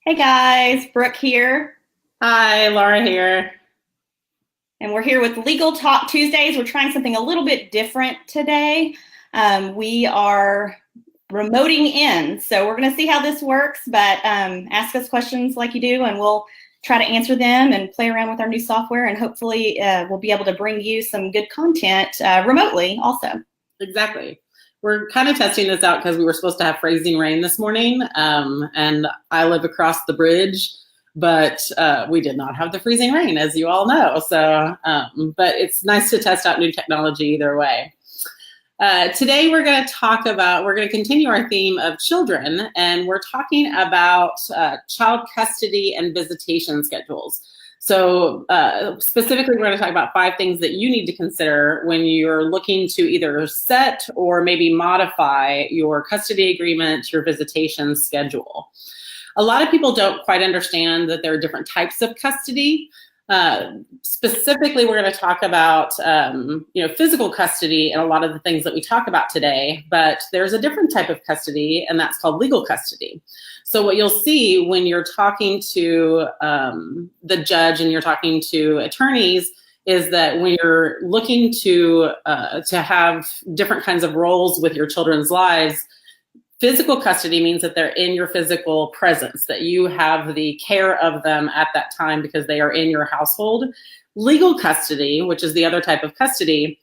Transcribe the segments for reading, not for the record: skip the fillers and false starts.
Hey guys, Brooke here, Hi, Laura here. and we're here with Legal Talk Tuesdays. We're trying something a little bit different today. We are remoting in, so we're going to see how this works, but ask us questions like you do, and we'll try to answer them and play around with our new software, and hopefully we'll be able to bring you some good content remotely also. Exactly. We're kind of testing this out because we were supposed to have freezing rain this morning, and I live across the bridge, but we did not have the freezing rain, as you all know. So, but it's nice to test out new technology either way. Today we're going to continue our theme of children, and we're talking about child custody and visitation schedules. So specifically, we're going to talk about 5 things that you need to consider when you're looking to either set or maybe modify your custody agreement, your visitation schedule. A lot of people don't quite understand that there are different types of custody. Specifically, we're going to talk about physical custody and a lot of the things that we talk about today, but there's a different type of custody, and that's called legal custody. So what you'll see when you're talking to the judge and you're talking to attorneys is that when you're looking to have different kinds of roles with your children's lives, physical custody means that they're in your physical presence, that you have the care of them at that time because they are in your household. Legal custody, which is the other type of custody,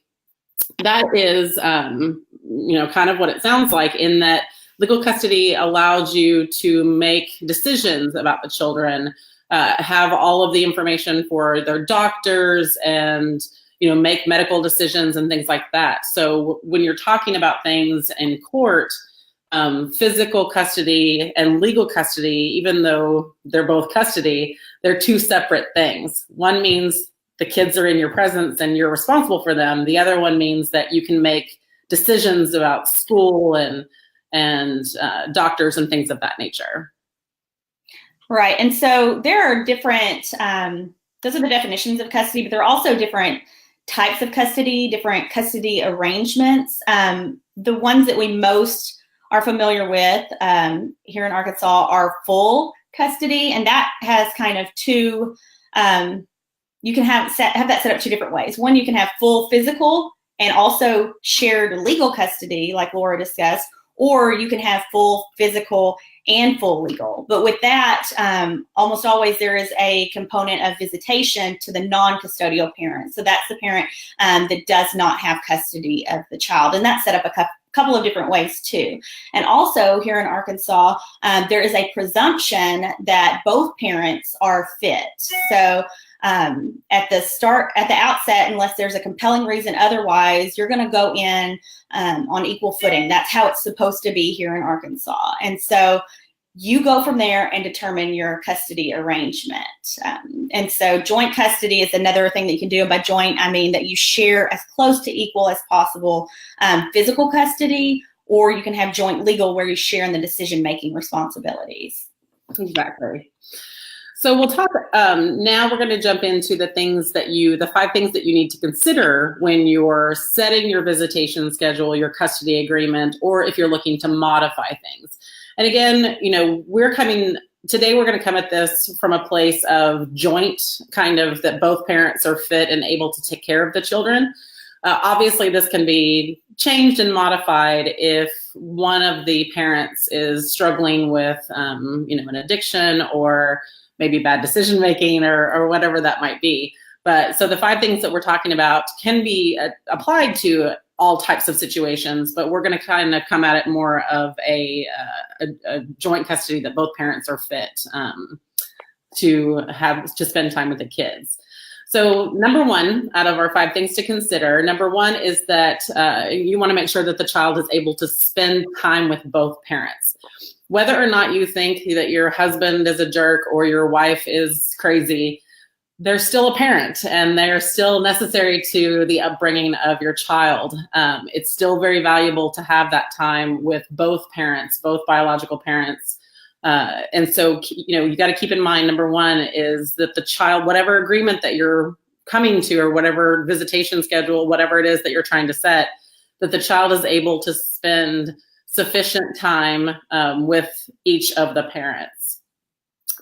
that is kind of what it sounds like, in that legal custody allows you to make decisions about the children, have all of the information for their doctors, and make medical decisions and things like that. So when you're talking about things in court, physical custody and legal custody, even though they're both custody, they're 2 separate things. One means the kids are in your presence and you're responsible for them. The other one means that you can make decisions about school and doctors and things of that nature. Right, and so there are different, those are the definitions of custody, but there are also different types of custody, different custody arrangements. The ones that we most are familiar with here in Arkansas are full custody, and that has kind of 2, you can have that set up 2 different ways. One, you can have full physical and also shared legal custody, like Laura discussed, or you can have full physical and full legal. But with that, almost always there is a component of visitation to the non-custodial parent. So that's the parent that does not have custody of the child. And that's set up a couple of different ways too. And also here in Arkansas, there is a presumption that both parents are fit. So at the outset, unless there's a compelling reason otherwise, you're going to go in on equal footing. That's how it's supposed to be here in Arkansas. And so you go from there and determine your custody arrangement. And so joint custody is another thing that you can do. By joint, I mean that you share as close to equal as possible physical custody, or you can have joint legal where you share in the decision-making responsibilities. Exactly. So we'll talk, now we're going to jump into the 5 things that you need to consider when you're setting your visitation schedule, your custody agreement, or if you're looking to modify things. And again, today we're going to come at this from a place of joint, kind of that both parents are fit and able to take care of the children. Obviously, this can be changed and modified if one of the parents is struggling with, an addiction or maybe bad decision making or whatever that might be. But so the 5 things that we're talking about can be applied to all types of situations, but we're going to kind of come at it more of a joint custody that both parents are fit to spend time with the kids. So number 1 out of our 5 things to consider, number 1 is that you want to make sure that the child is able to spend time with both parents. Whether or not you think that your husband is a jerk or your wife is crazy, they're still a parent and they're still necessary to the upbringing of your child. It's still very valuable to have that time with both parents, both biological parents. And so, you got to keep in mind, number 1 is that the child, whatever agreement that you're coming to or whatever visitation schedule, whatever it is that you're trying to set, that the child is able to spend sufficient time with each of the parents.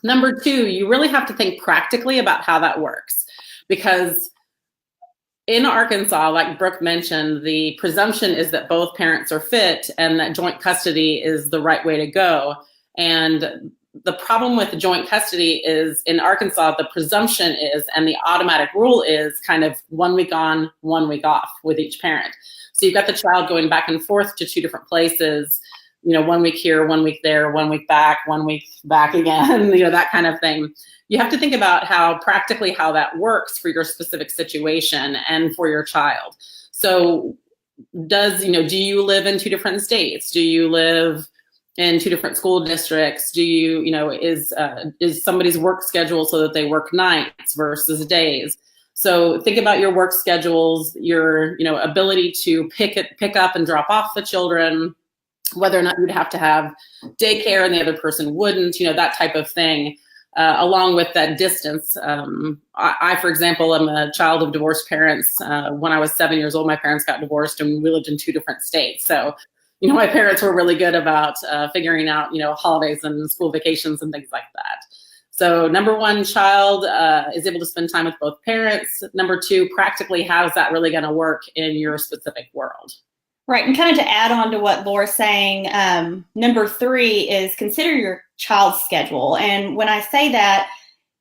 Number two, you really have to think practically about how that works, because in Arkansas, like Brooke mentioned, the presumption is that both parents are fit and that joint custody is the right way to go. And the problem with joint custody is in Arkansas, the presumption is, and the automatic rule is kind of 1 week on, 1 week off with each parent. So you've got the child going back and forth to two different places, 1 week here, 1 week there, 1 week back, 1 week back again, that kind of thing. You have to think about how that works for your specific situation and for your child. So do you live in two different states? Do you live in two different school districts? Do you, is somebody's work schedule so that they work nights versus days? So think about your work schedules, your, ability to pick up and drop off the children, whether or not you'd have to have daycare and the other person wouldn't, that type of thing. Along with that distance. I, for example, am a child of divorced parents. When I was 7 years old, my parents got divorced and we lived in two different states. So, my parents were really good about figuring out, holidays and school vacations and things like that. So number one, child is able to spend time with both parents. Number two, practically, how's that really going to work in your specific world? Right, and kind of to add on to what Laura's saying, number three is consider your child's schedule. And when I say that,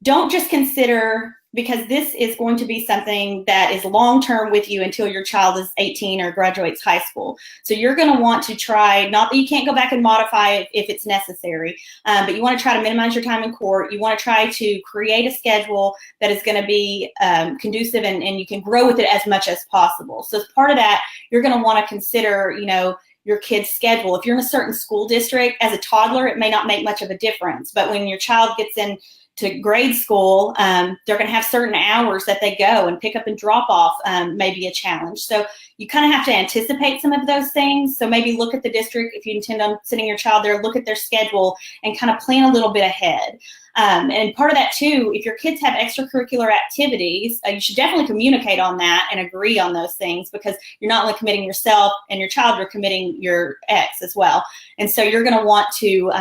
don't just consider, because this is going to be something that is long-term with you until your child is 18 or graduates high school. So you're going to want to try, not that you can't go back and modify it if it's necessary, but you want to try to minimize your time in court. You want to try to create a schedule that is going to be conducive and you can grow with it as much as possible. So as part of that, you're going to want to consider, your kid's schedule. If you're in a certain school district, as a toddler, it may not make much of a difference. But when your child gets into grade school, they're going to have certain hours that they go, and pick up and drop off may be a challenge. So you kind of have to anticipate some of those things. So maybe look at the district. If you intend on sending your child there, look at their schedule and kind of plan a little bit ahead. And part of that too, if your kids have extracurricular activities, you should definitely communicate on that and agree on those things, because you're not only committing yourself and your child, you're committing your ex as well. And so you're going to want to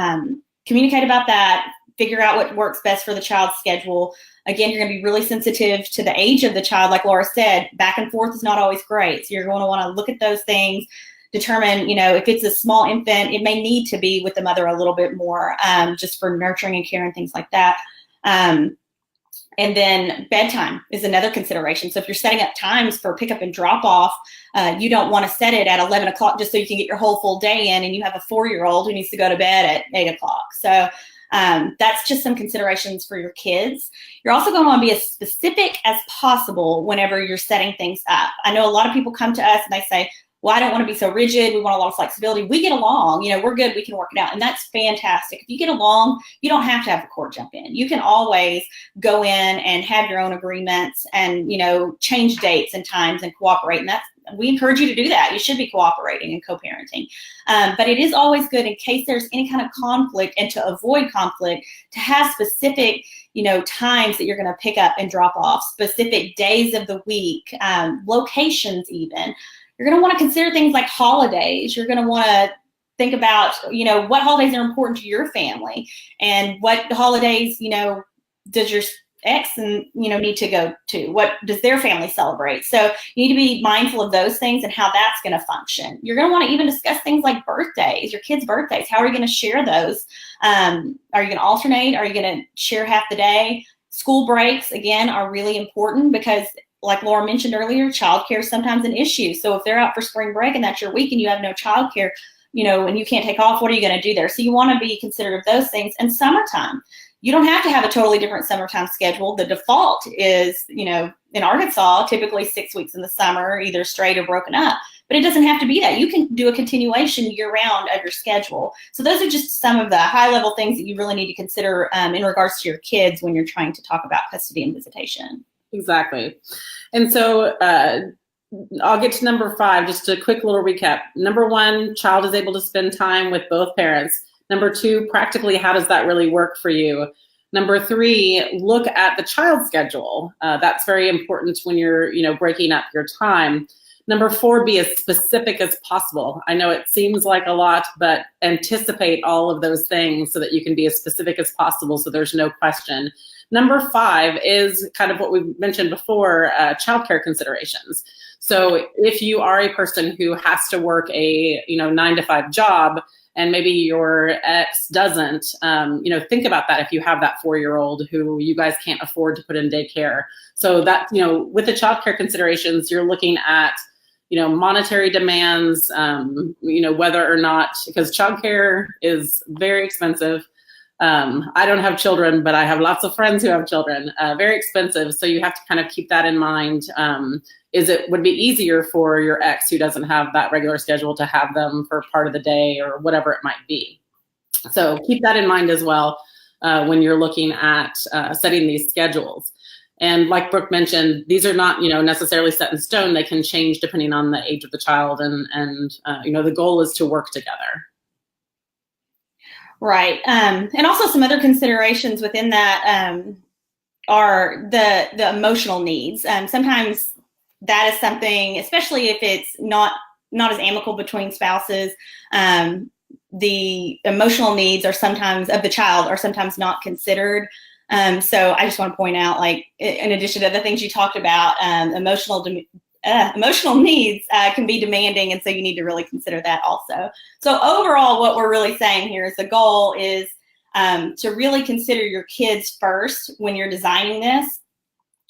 communicate about that, figure out what works best for the child's schedule. Again, you're going to be really sensitive to the age of the child. Like Laura said, back and forth is not always great. So you're going to want to look at those things, determine, if it's a small infant, it may need to be with the mother a little bit more, just for nurturing and care and things like that. And then bedtime is another consideration. So if you're setting up times for pickup and drop off, you don't want to set it at 11 o'clock just so you can get your whole full day in, and you have a 4-year-old who needs to go to bed at 8 o'clock. So that's just some considerations for your kids. You're also going to want to be as specific as possible whenever you're setting things up. I know a lot of people come to us and they say, well, I don't want to be so rigid. We want a lot of flexibility. We get along, we're good. We can work it out. And that's fantastic. If you get along, you don't have to have the court jump in. You can always go in and have your own agreements and, change dates and times and cooperate. And we encourage you to do that. You should be cooperating and co-parenting. But it is always good, in case there's any kind of conflict and to avoid conflict, to have specific, times that you're going to pick up and drop off, specific days of the week, locations even. You're going to want to consider things like holidays. You're going to want to think about, what holidays are important to your family, and what holidays, does your ex need to go to? What does their family celebrate? So you need to be mindful of those things and how that's going to function. You're going to want to even discuss things like birthdays, your kids' birthdays. How are you going to share those? Are you going to alternate? Are you going to share half the day? School breaks, again, are really important, because like Laura mentioned earlier, childcare is sometimes an issue. So if they're out for spring break and that's your week and you have no childcare, and you can't take off, what are you going to do there? So you want to be considerate of those things. And summertime, you don't have to have a totally different summertime schedule. The default is, in Arkansas, typically 6 weeks in the summer, either straight or broken up. But it doesn't have to be that. You can do a continuation year-round of your schedule. So those are just some of the high-level things that you really need to consider in regards to your kids when you're trying to talk about custody and visitation. Exactly. And so I'll get to number 5, just a quick little recap. Number 1, child is able to spend time with both parents. Number 2, practically, how does that really work for you? Number 3, look at the child's schedule. That's very important when you're, breaking up your time. Number 4, be as specific as possible. I know it seems like a lot, but anticipate all of those things so that you can be as specific as possible so there's no question. Number 5 is kind of what we mentioned before, childcare considerations. So if you are a person who has to work a 9-to-5 job, and maybe your ex doesn't, think about that if you have that 4-year-old who you guys can't afford to put in daycare. So that, with the childcare considerations, you're looking at, monetary demands, whether or not, because childcare is very expensive. I don't have children, but I have lots of friends who have children, very expensive. So you have to kind of keep that in mind. Would be easier for your ex who doesn't have that regular schedule to have them for part of the day or whatever it might be. So keep that in mind as well when you're looking at setting these schedules. And like Brooke mentioned, these are not, necessarily set in stone. They can change depending on the age of the child, and the goal is to work together. Right. And also some other considerations within that are the emotional needs. Sometimes that is something, especially if it's not as amicable between spouses, the emotional needs of the child are sometimes not considered. So I just want to point out, like, in addition to the things you talked about, emotional needs can be demanding, and so you need to really consider that also. So overall, what we're really saying here is the goal is to really consider your kids first when you're designing this.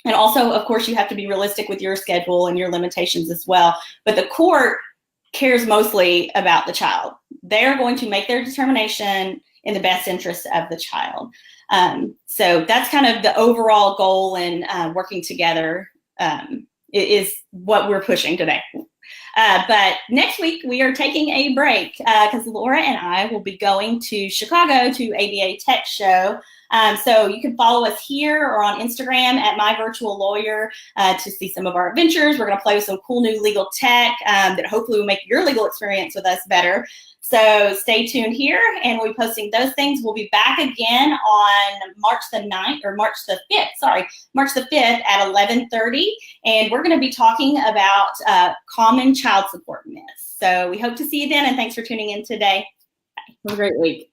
And also, of course, you have to be realistic with your schedule and your limitations as well. But the court cares mostly about the child. They're going to make their determination in the best interest of the child. So that's kind of the overall goal in working together is what we're pushing today. But next week we are taking a break because Laura and I will be going to Chicago to ABA Tech Show. So you can follow us here or on Instagram at MyVirtual.Lawyer to see some of our adventures. We're going to play with some cool new legal tech that hopefully will make your legal experience with us better. So stay tuned here, and we'll be posting those things. We'll be back again on March the 5th at 11:30, and we're going to be talking about common child support myths. So we hope to see you then, and thanks for tuning in today. Have a great week.